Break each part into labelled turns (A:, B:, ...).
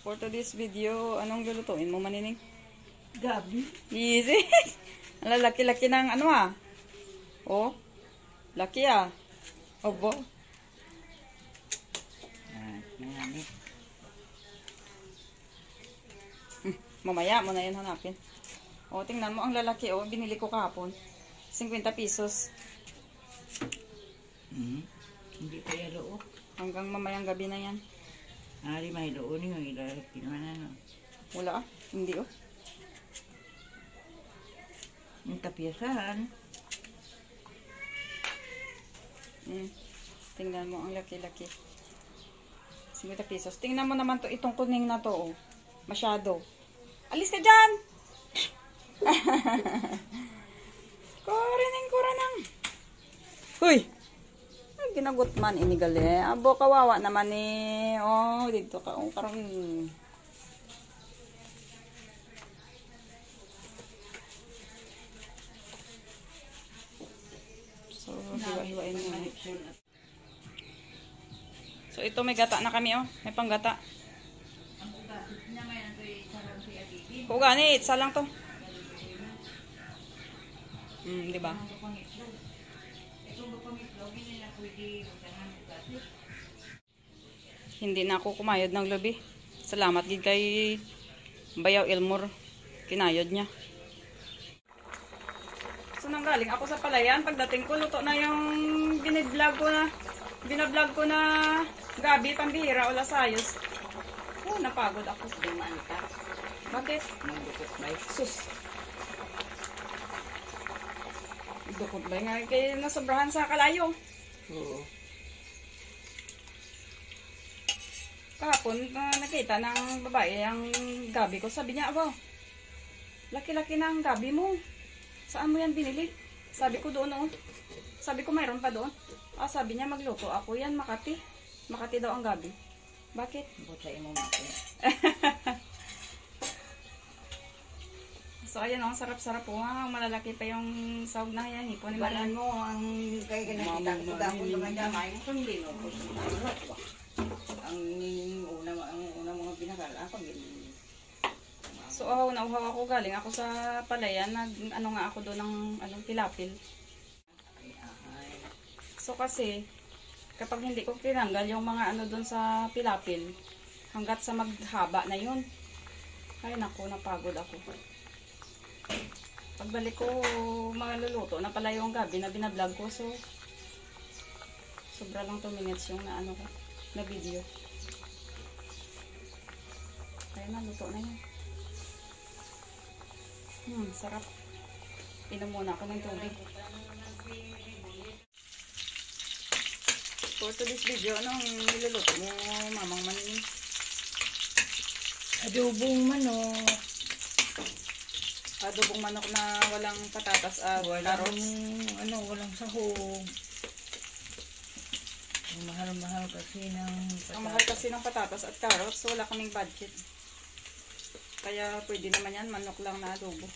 A: For today's video, anong lulutuin mo, Manining?
B: Gabi.
A: Easy. Ang lalaki-laki ng ano ah. Oh. Laki ah. Obo.
B: Mayami.
A: Mamaya mo na yan hanapin. Oh, tingnan mo ang lalaki oh. Binili ko kahapon. 50 pesos.
B: Hindi pa yan loo.
A: Hanggang mamayang gabi na yan.
B: Ari may loo niyo. Ilalaki naman ano.
A: Wala ah. Hindi oh.
B: Yung tapyasan.
A: Tingnan mo ang laki-laki. 50 pesos. Tingnan mo naman to itong kuning na to oh. Masyado. Alis ka dyan! Kuranang. Huy! Ay, ginagot man inigali. Abo, kawawa naman eh. Oh, dito ka. Oh, karon. So, hiwa-hiwain mo. So, ito may gata na kami oh. May panggata. Kung gani, isa lang to. Di ba? Hindi na ako kumayod ng lubi. Salamat gid kay Bayaw Elmore. Kinayod niya. So nang galing ako sa palayan, pagdating ko luto na yung binablog ko na gabi pambihira o lasayos. Oh, napagod ako.
B: Dumaan ka.
A: Bakit?
B: Magdukot ba?
A: Sus. Dukot ba nga kay nasobrahan sa kalayo?
B: Oo.
A: Kahapon, nakita ng babae ang gabi ko. Sabi niya, aba, laki-laki na ang gabi mo. Saan mo yan binili? Sabi ko doon noon. Sabi ko mayroon pa doon. Sabi niya, magluto ako yan, Makati. Makati daw ang gabi. Bakit?
B: Butay mo mati.
A: So, ayan, ang sarap-sarap po. Malalaki pa yung sahog na yan. Hipon ni
B: Balan mo ang kay kinakita ko dahon mga damay mo kundi no. Ang una mga binakal ako gini.
A: So, nauhaw ako galing ako sa palayan. Ano nga ako doon ng pilapil. So, kasi, kapag hindi ko tinanggal yung mga ano doon sa pilapil, hanggat sa maghaba na yun. Ay, naku, napagod ako. Pagbalik ko, maluluto na pala yung gabi na binablog ko. So, sobra lang 2 minutes yung na video. Kaya naluto na yun. Sarap. Inom muna ako ng tubig. For today's video, anong niluluto mo, Mamang Manining?
B: Adobong manok.
A: Adobong manok na walang patatas at carrots.
B: Walang sahog. Ang mahal-mahal kasi ng patatas.
A: Ang mahal kasi ng patatas at carrots, so wala kaming budget. Kaya pwede naman yan, manok lang na adobo.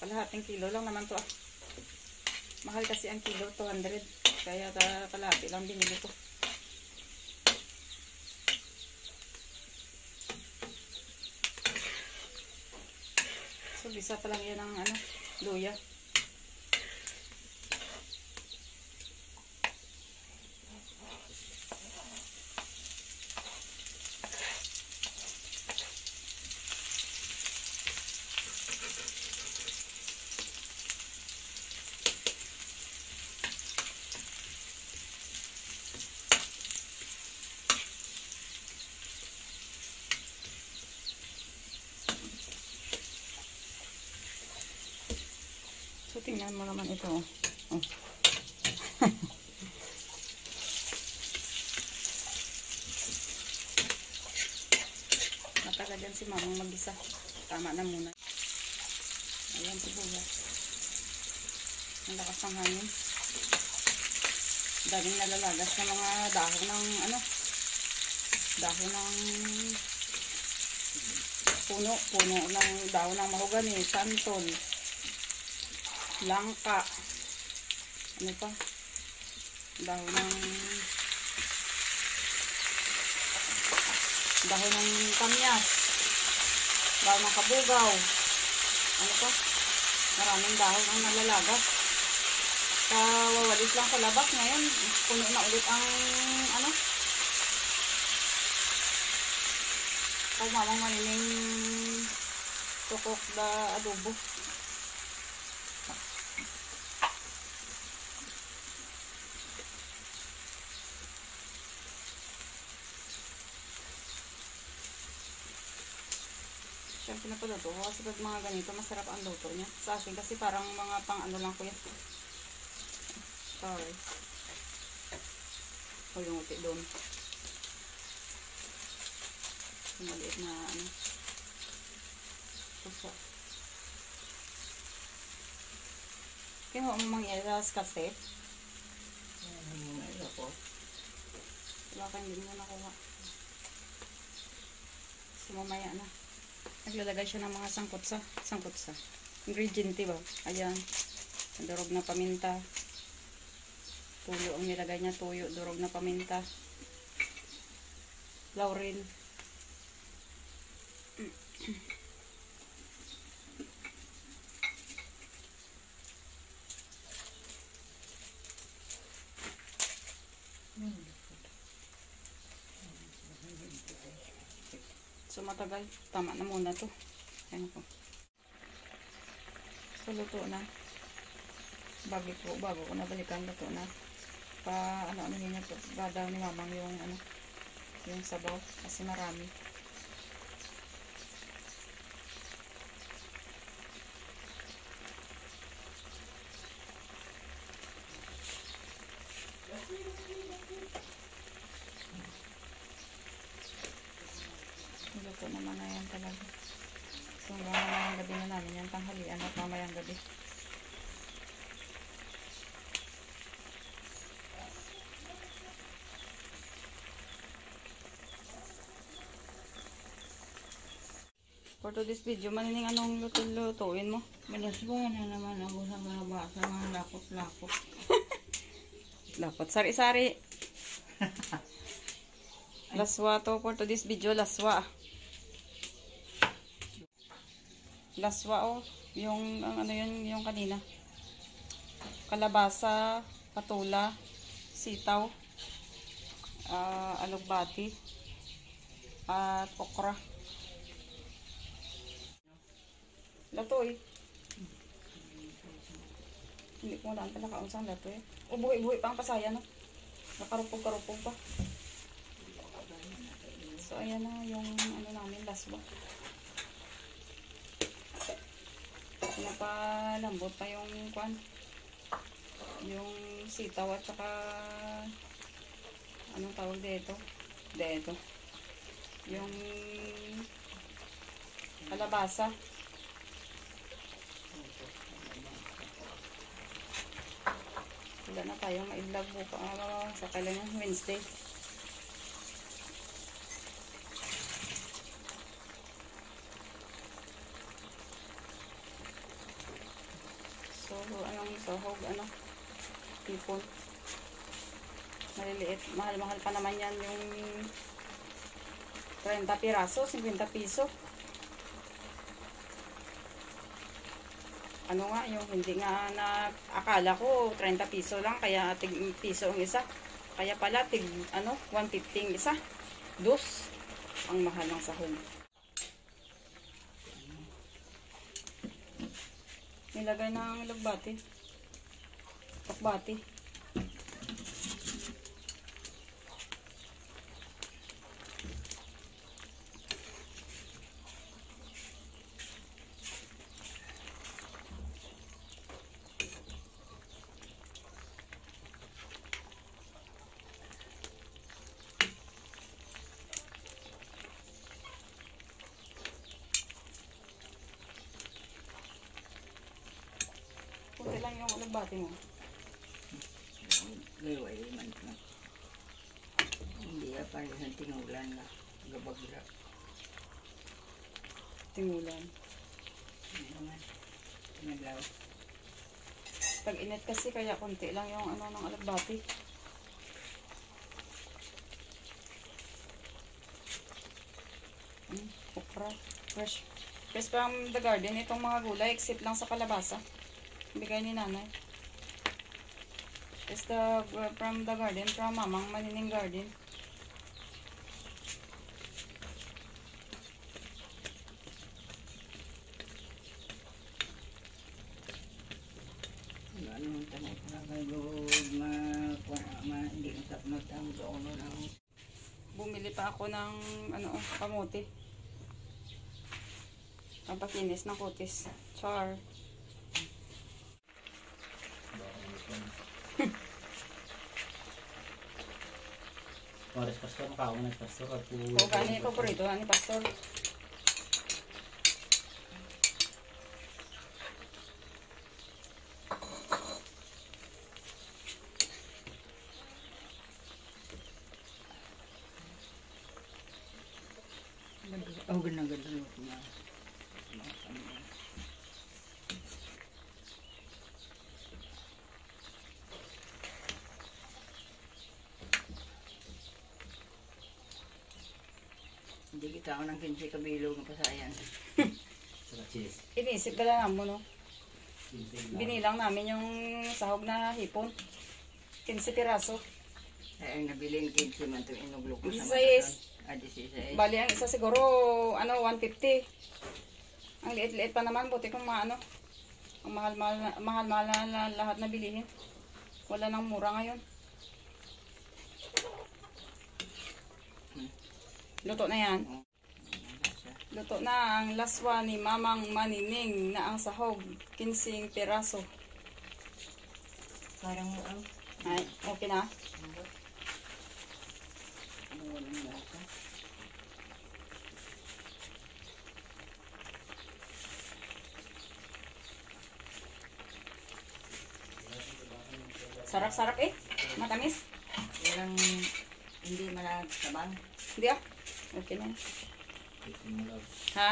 A: Kalahating kilo lang naman to ah. Mahal kasi ang kilo, 200. Kaya kalahati lang binili ko. So, bisa pa lang yan ang luya. So, tingnan mo naman ito. Oh. Matagal yan si Mamang mag-isa. Tama na muna. Ayan, sibuyas. Ang lakas ng hangin. Daming nalalagas na mga dahon ng dahon ng puno ng dahon ng mahogani, santol, langka, ano pa, dahon ng Dahon ng kamyas. Dahon ng kabugaw. Ano to? Maraming dahon ang nalalagas. Kawawalis lang sa labas. Ngayon, puno na ulit ang ano. Mamang manining tukok na adobo. Siyempre na pala ito. Kasi pag mga ganito, masarap ang luto niya. Sa akin kasi parang mga pang ano lang ko yan. Sorry. O yung uti doon. Yung maliit na ano. Puso. Kinuha mo mang-iras kasi. Wala ka hindi mo nakuha. Sumamaya na. Naglalagay siya ng mga sangkutsa. Ingredient, diba? Ayan. Durog na paminta. Tuyo ang nilagay niya. Tuyo, durog na paminta. Laurel. So matagal. Tama na muna to. Ayan po. So luto na. Bago ko nabalikan, luto na. Ano niya po. Daw ni mamang yung ano. Yung sabaw. Kasi marami. Luto naman na yan talaga. So mamayang gabi na namin yan. Tanghalian at mamayang gabi. For today's video, manining anong lutuin mo?
B: Malaswa na naman ako sa mga bata, mga lakot-lakot.
A: Dapat sari-sari. Laswa to for today's video. Laswa. Laswa oh. Yung ano yun, yung kanina. Kalabasa, patula, sitaw, alugbati, at okra. Lato eh. Hindi ko lang pala kaunsang lato eh. O buhi-buhi pa ang pasaya no. Nakarupog-karupog pa. So ayan na yung ano namin, laswa. Napalambot pa yung kwan. Yung sitaw at saka anong tawag dito? Yung kalabasa. Wala na tayong ma-vlog bukas sa kailan Wednesday. So, anong sahog, tipon. Maliliit. Mahal-mahal pa naman yan yung 30 piraso, 50 piso. Ano nga, yung hindi nga na akala ko 30 piso lang, kaya tig piso ang isa. Kaya pala tig 150 ang isa. Dos ang mahal ng sahog. Nilagay ng lugbati. Pakbati. Kunti lang yung alugbati mo.
B: Gaway man na. Hindi pa rin sa tinulan na gabagla.
A: Tingulan.
B: Nalaw.
A: Pag init kasi kaya kunti lang yung ng alugbati. okra. Fresh. Fresh from the garden. Itong mga gulay, except lang sa kalabasa. Bigay ni nanay. It's from the garden, from mamang Manining garden.
B: Ano tanay ko na kayo hindi usap na tang doon ng
A: Bumili pa ako ng kamote. Pampakinis ng kutis. Char.
C: Oras pastor, makauna ng pastor.
A: O kani paborito ni pastor.
B: ganda na. Hindi kita ako ng 15 kabilog ng pasayan.
C: Saka cheese.
A: Inisip ka lang mo, no? Binilang namin yung sahog na hipon. 15 piraso.
B: Ay, nabilin 15 man itong inuglo ko sa
A: 16.
B: 16.
A: Bali, ang isa siguro, 150. Ang liit-liit pa naman, buti kung ang mahal-mahal na lahat na bilihin. Wala nang mura ngayon. Luto na yan. Luto na ang laswa ni Mamang Manining na ang sahog, 15 piraso.
B: Parang ang
A: Ay, okay na. Sarap-sarap eh. Matamis.
B: walang hindi managtabang.
A: Hindi ah. Okay na.
C: Ito mo lang.
A: Ha?